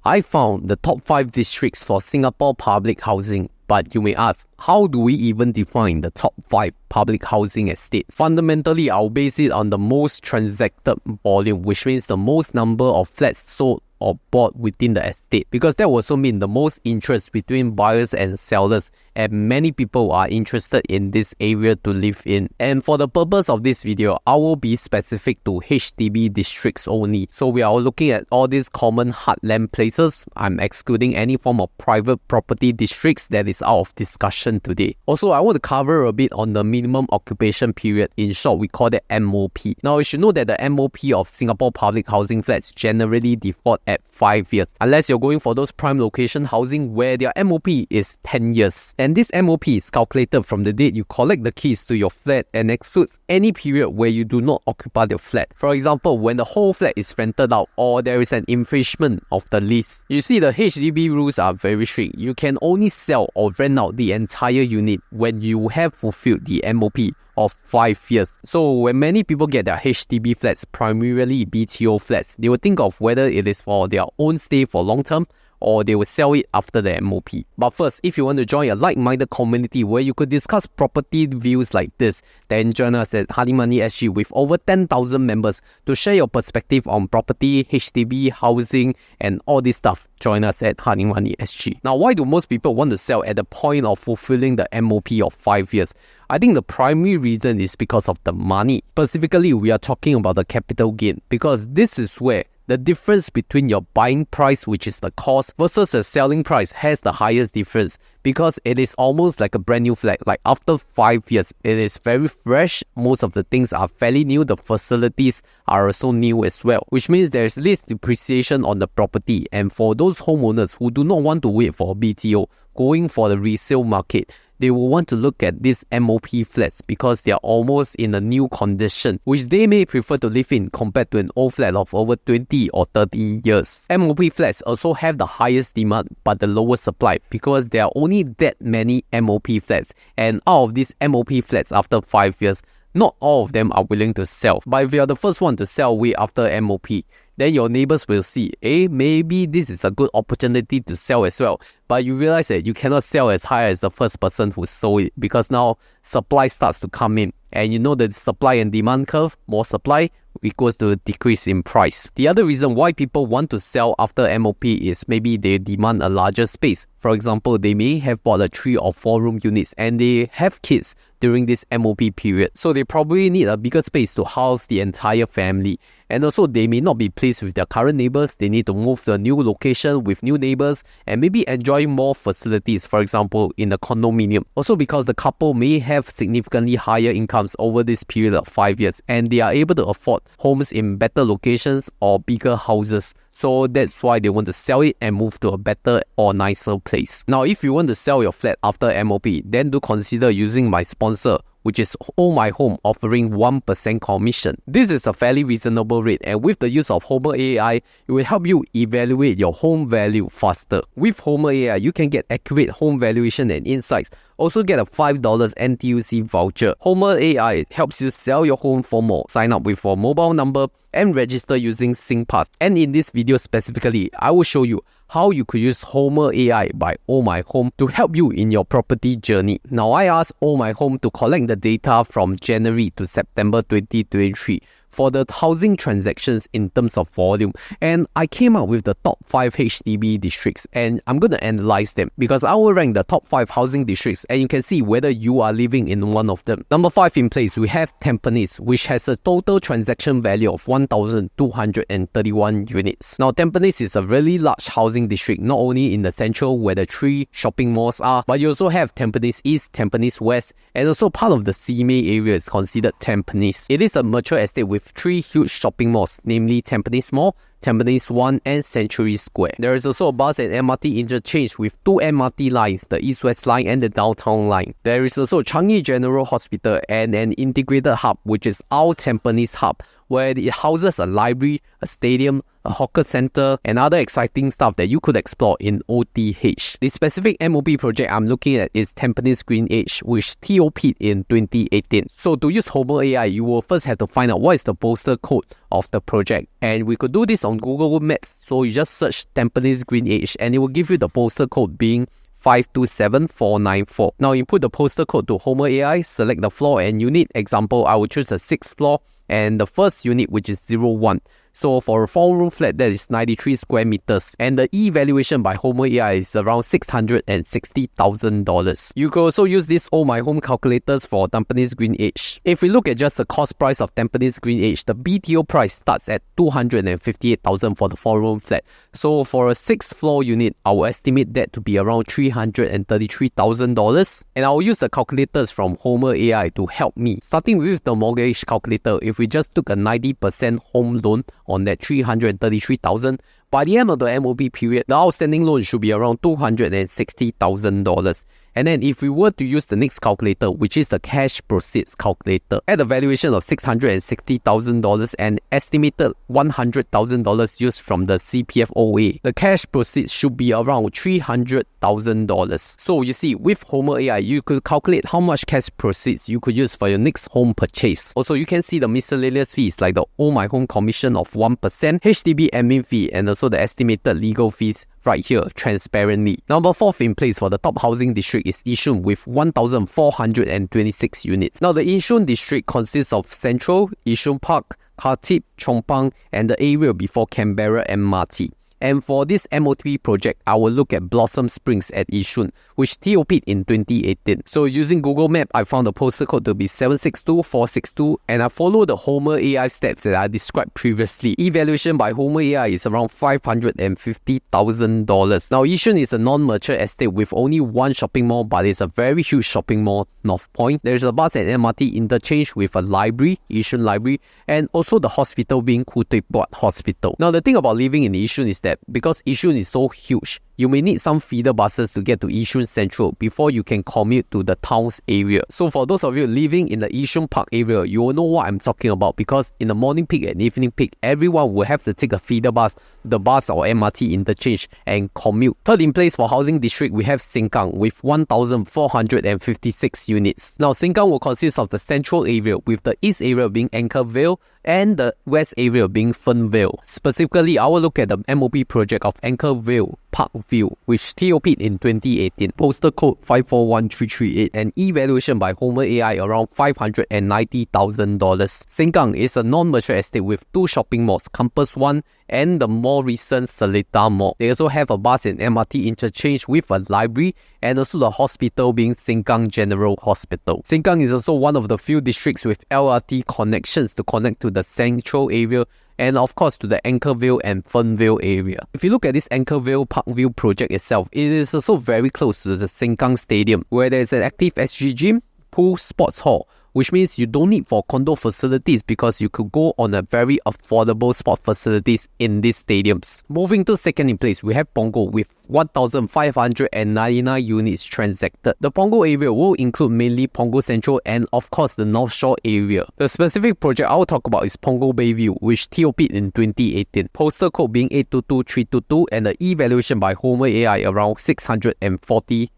I found the top 5 districts for Singapore public housing. But you may ask, how do we even define the top 5 public housing estates? Fundamentally, I'll base it on the most transacted volume, which means the most number of flats sold or bought within the estate, because that will also mean the most interest between buyers and sellers, and many people are interested in this area to live in. And for the purpose of this video, I will be specific to HDB districts only. So we are looking at all these common heartland places. I'm excluding any form of private property districts that is out of discussion today. Also, I want to cover a bit on the minimum occupation period. In short, we call it MOP. Now, you should know that the MOP of Singapore public housing flats generally default at 5 years, unless you're going for those prime location housing where their MOP is 10 years. And this MOP is calculated from the date you collect the keys to your flat and excludes any period where you do not occupy the flat. For example, when the whole flat is rented out or there is an infringement of the lease. You see, the HDB rules are very strict. You can only sell or rent out the entire unit when you have fulfilled the MOP of 5 years. So when many people get their HDB flats, primarily BTO flats, they will think of whether it is for their own stay for long term or they will sell it after the MOP. But first, if you want to join a like-minded community where you could discuss property views like this, then join us at Honey Money SG with over 10,000 members to share your perspective on property, HDB, housing, and all this stuff. Join us at Honey Money SG. Now, why do most people want to sell at the point of fulfilling the MOP of 5 years? I think the primary reason is because of the money. Specifically, we are talking about the capital gain, because this is where the difference between your buying price, which is the cost, versus the selling price has the highest difference, because it is almost like a brand new flat. Like after 5 years, it is very fresh. Most of the things are fairly new. The facilities are also new as well, which means there's less depreciation on the property. And for those homeowners who do not want to wait for a BTO, going for the resale market, they will want to look at these MOP flats because they are almost in a new condition, which they may prefer to live in compared to an old flat of over 20 or 30 years. MOP flats also have the highest demand but the lowest supply, because there are only that many MOP flats, and out of these MOP flats after 5 years, not all of them are willing to sell. But if you're the first one to sell away after MOP, then your neighbors will see, maybe this is a good opportunity to sell as well. But you realize that you cannot sell as high as the first person who sold it, because now supply starts to come in. And you know the supply and demand curve, more supply equals to a decrease in price. The other reason why people want to sell after MOP is maybe they demand a larger space. For example, they may have bought a 3 or 4 room units and they have kids during this MOP period. So they probably need a bigger space to house the entire family. And also they may not be pleased with their current neighbors. They need to move to a new location with new neighbors and maybe enjoy more facilities, for example, in the condominium. Also because the couple may have significantly higher incomes over this period of 5 years and they are able to afford homes in better locations or bigger houses. So that's why they want to sell it and move to a better or nicer place. Now, if you want to sell your flat after MOP, then do consider using my sponsor, which is Ohmyhome, offering 1% commission. This is a fairly reasonable rate, and with the use of HomerAI, it will help you evaluate your home value faster. With HomerAI, you can get accurate home valuation and insights. Also get a $5 NTUC voucher. HomerAI helps you sell your home for more. Sign up with your mobile number and register using SingPass. And in this video specifically, I will show you how you could use HomerAI by Ohmyhome to help you in your property journey. Now, I asked Ohmyhome to collect the data from January to September 2023 for the housing transactions in terms of volume, and I came up with the top 5 HDB districts, and I'm going to analyze them because I will rank the top 5 housing districts and you can see whether you are living in one of them. Number 5 in place, we have Tampines, which has a total transaction value of 1,231 units. Now, Tampines is a really large housing district, not only in the central where the 3 shopping malls are, but you also have Tampines East, Tampines West, and also part of the Simei area is considered Tampines. It is a mature estate with 3 huge shopping malls, namely Tampines Mall, Tampines 1 and Century Square. There is also a bus and MRT interchange with 2 MRT lines, the East-West line and the Downtown line. There is also Changi General Hospital and an integrated hub, which is our Tampines hub, where it houses a library, a stadium, a hawker center, and other exciting stuff that you could explore in OTH. The specific MOB project I'm looking at is Tampines Green Edge, which TOP'd in 2018. So to use HomerAI, you will first have to find out what is the postal code of the project. And we could do this on Google Maps. So you just search Tampines Green Edge and it will give you the postal code being 527494. Now input the postal code to HomerAI, select the floor and unit. Example, I will choose the 6th floor and the first unit, which is 01. So for a 4-room flat, that is 93 square meters. And the evaluation by HomerAI is around $660,000. You could also use these Ohmyhome calculators for Tampines Green Edge. If we look at just the cost price of Tampines Green Edge, the BTO price starts at $258,000 for the 4-room flat. So for a 6th floor unit, I will estimate that to be around $333,000. And I will use the calculators from HomerAI to help me. Starting with the mortgage calculator, if we just took a 90% home loan on that $333,000, by the end of the MOB period, the outstanding loan should be around $260,000. And then if we were to use the next calculator, which is the cash proceeds calculator, at a valuation of $660,000 and estimated $100,000 used from the CPF OA, the cash proceeds should be around $300,000. So you see, with HomerAI, you could calculate how much cash proceeds you could use for your next home purchase. Also, you can see the miscellaneous fees like the Ohmyhome commission of 1%, HDB admin fee, and also the estimated legal fees right here transparently. Number 4th in place for the top housing district is Yishun with 1,426 units. Now the Yishun district consists of Central, Yishun Park, Khatib, Chongpang, and the area before Canberra MRT. And for this MOT project, I will look at Blossom Springs at Yishun, which TOP'd in 2018. So using Google Map, I found the postal code to be 762462, and I follow the HomerAI steps that I described previously. Evaluation by HomerAI is around $550,000. Now Yishun is a non-mature estate with only one shopping mall, but it's a very huge shopping mall, North Point. There's a bus and MRT interchange with a library, Yishun Library, and also the hospital being Khoo-Teck-Puat Hospital. Now the thing about living in Yishun is that because Yishun is so huge, you may need some feeder buses to get to Yishun Central before you can commute to the town's area. So for those of you living in the Yishun Park area, you will know what I'm talking about, because in the morning peak and evening peak, everyone will have to take a feeder bus, the bus or MRT interchange, and commute. Third in place for housing district, we have Sengkang with 1,456 units. Now Sengkang will consist of the central area, with the east area being Anchorvale and the west area being Fernvale. Specifically, I will look at the MOB project of Anchorvale Parkview, which TOP'd in 2018. Postal code 541338 and evaluation by HomerAI around $590,000. Sengkang is a non-mature estate with 2 shopping malls, Campus 1 and the more recent Seletar Mall. They also have a bus and MRT interchange with a library and also the hospital being Sengkang General Hospital. Sengkang is also one of the few districts with LRT connections to connect to the central area and of course to the Anchorvale and Fernvale area. If you look at this Anchorvale Parkview project itself, it is also very close to the Sengkang Stadium, where there is an active SG gym, pool, sports hall, which means you don't need for condo facilities because you could go on a very affordable sport facilities in these stadiums. Moving to second in place, we have Punggol with 1,599 units transacted. The Punggol area will include mainly Punggol Central and of course the North Shore area. The specific project I will talk about is Punggol Bayview, which TOP'd in 2018. Postal code being 822322 and the evaluation by HomerAI around $640,000.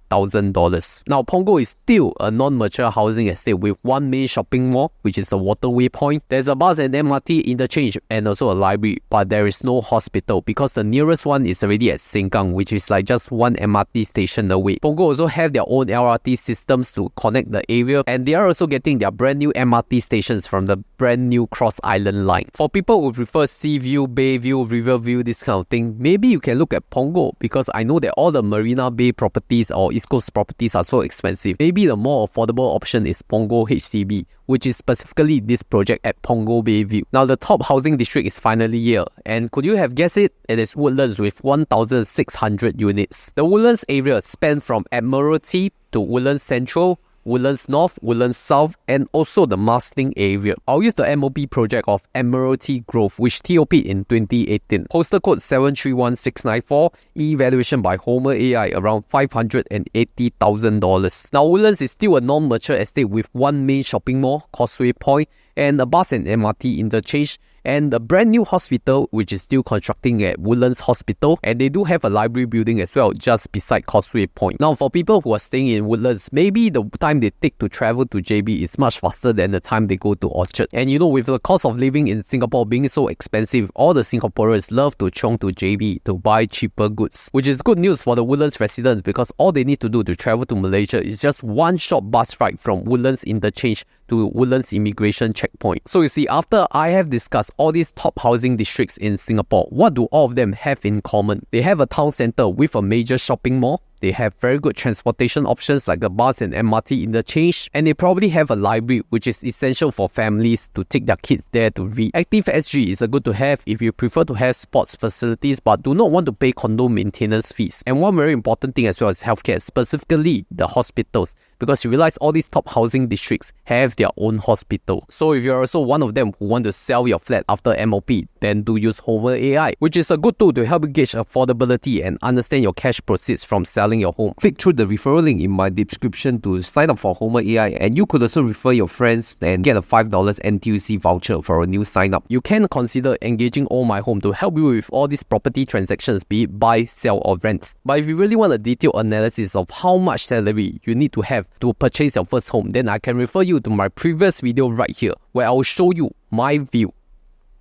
Now Punggol is still a non-mature housing estate with one main shopping mall, which is the Waterway Point. There's a bus and MRT interchange and also a library, but there is no hospital because the nearest one is already at Sengkang, which is like just one MRT station away. Punggol also have their own LRT systems to connect the area, and they are also getting their brand new MRT stations from the brand new Cross Island line. For people who prefer Sea View, Bay View, River View, this kind of thing, maybe you can look at Punggol, because I know that all the Marina Bay properties or East Coast properties are so expensive. Maybe the more affordable option is Punggol HDB, which is specifically this project at Punggol Bayview. Now the top housing district is finally here, and could you have guessed it? It is Woodlands with 1,600 units. The Woodlands area spans from Admiralty to Woodlands Central, Woodlands North, Woodlands South, and also the Marsiling area. I'll use the MOB project of Admiralty Grove, which TOP'd in 2018. Postal code 731694, evaluation by HomerAI around $580,000. Now Woodlands is still a non-mature estate with one main shopping mall, Causeway Point, and a bus and MRT interchange, and a brand new hospital which is still constructing at Woodlands Hospital, and they do have a library building as well just beside Causeway Point. Now for people who are staying in Woodlands, maybe the time they take to travel to JB is much faster than the time they go to Orchard. And you know, with the cost of living in Singapore being so expensive, all the Singaporeans love to chong to JB to buy cheaper goods, which is good news for the Woodlands residents because all they need to do to travel to Malaysia is just one short bus ride from Woodlands Interchange to Woodlands Immigration Checkpoint. So you see, after I have discussed all these top housing districts in Singapore, what do all of them have in common? They have a town centre with a major shopping mall. They have very good transportation options like the bus and MRT interchange, and they probably have a library which is essential for families to take their kids there to read. Active SG is a good to have if you prefer to have sports facilities but do not want to pay condo maintenance fees. And one very important thing as well is healthcare, specifically the hospitals, because you realize all these top housing districts have their own hospital. So if you're also one of them who want to sell your flat after MOP, then do use HomerAI, which is a good tool to help you gauge affordability and understand your cash proceeds from selling your home. Click through the referral link in my description to sign up for HomerAI, and you could also refer your friends and get a $5 NTUC voucher for a new sign up. You can consider engaging Ohmyhome to help you with all these property transactions, be it buy, sell or rent. But if you really want a detailed analysis of how much salary you need to have to purchase your first home, then I can refer you to my previous video right here where I will show you my view